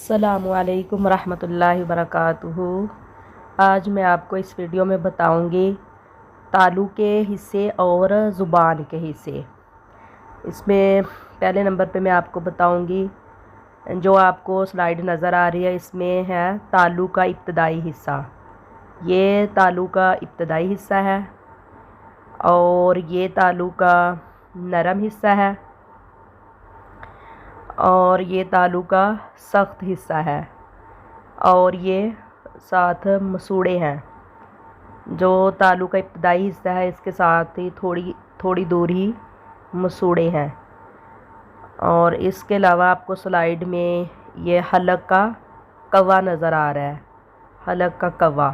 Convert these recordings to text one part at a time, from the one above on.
السلام علیکم ورحمۃ اللہ وبرکاتہ۔ آج میں آپ کو اس ویڈیو میں بتاؤں گی تالو کے حصے اور زبان کے حصے۔ اس میں پہلے نمبر پہ میں آپ کو بتاؤں گی، جو آپ کو سلائیڈ نظر آ رہی ہے، اس میں ہے تالو کا ابتدائی حصہ۔ یہ تالو کا ابتدائی حصہ ہے اور یہ تالو کا نرم حصہ ہے اور یہ تالو کا سخت حصہ ہے اور یہ ساتھ مسوڑے ہیں۔ جو تالو کا ابتدائی حصہ ہے اس کے ساتھ ہی تھوڑی دور ہی مسوڑے ہیں۔ اور اس کے علاوہ آپ کو سلائیڈ میں یہ حلق کا کوا نظر آ رہا ہے۔ حلق کا کوا،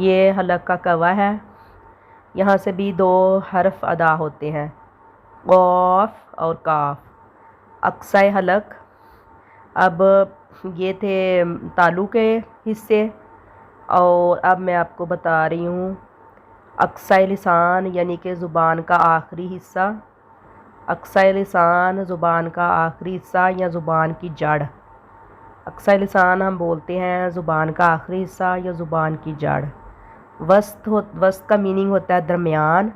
یہ حلق کا کوا ہے۔ یہاں سے بھی دو حرف ادا ہوتے ہیں، قاف اور کاف، اقصی حلق۔ اب یہ تھے تالو کے حصے اور اب میں آپ کو بتا رہی ہوں اقصی لسان یعنی کہ زبان کا آخری حصہ۔ اقصی لسان زبان کا آخری حصہ یا زبان کی جڑ۔ اقصی لسان ہم بولتے ہیں زبان کا آخری حصہ یا زبان کی جڑ۔ وسط کا میننگ ہوتا ہے درمیان،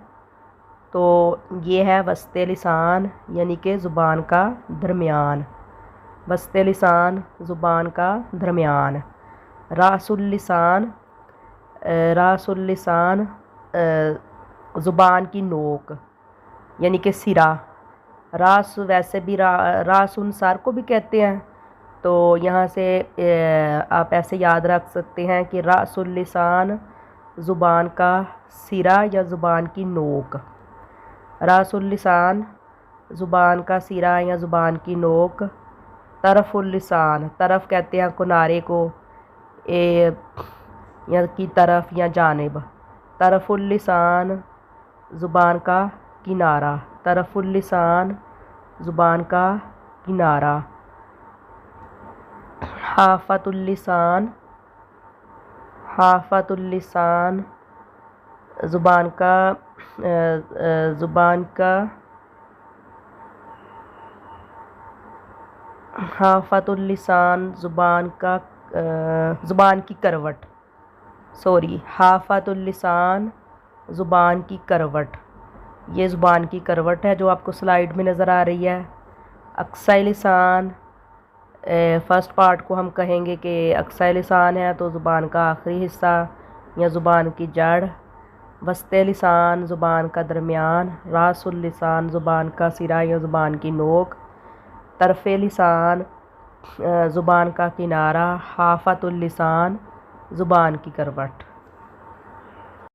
تو یہ ہے وسط لسان یعنی کہ زبان کا درمیان۔ وسط لسان زبان کا درمیان۔ راس اللسان، راس اللسان زبان کی نوک یعنی کہ سرا۔ راس ویسے بھی راس ان سر کو بھی کہتے ہیں، تو یہاں سے آپ ایسے یاد رکھ سکتے ہیں کہ راس اللسان زبان کا سرا یا زبان کی نوک۔ راس اللسان زبان کا سرا یا زبان کی نوک۔ طرف اللسان، طرف کہتے ہیں کنارے کو، یا کی طرف یا جانب۔ طرف اللسان زبان کا کنارہ۔ طرف اللسان زبان کا کنارہ۔ حافۃ اللسان، حافۃ اللسان زبان کا حافۃ اللسان زبان کی کروٹ، حافۃ اللسان زبان کی کروٹ۔ یہ زبان کی کروٹ ہے جو آپ کو سلائیڈ میں نظر آ رہی ہے۔ اقصی لسان، فرسٹ پارٹ کو ہم کہیں گے کہ اقصی لسان ہے تو زبان کا آخری حصہ یا زبان کی جڑ۔ وسط لسان زبان کا درمیان۔ راس اللسان زبان کا سرا یا زبان کی نوک۔ طرف لسان زبان کا کنارہ۔ حافۃ اللسان زبان کی کروٹ۔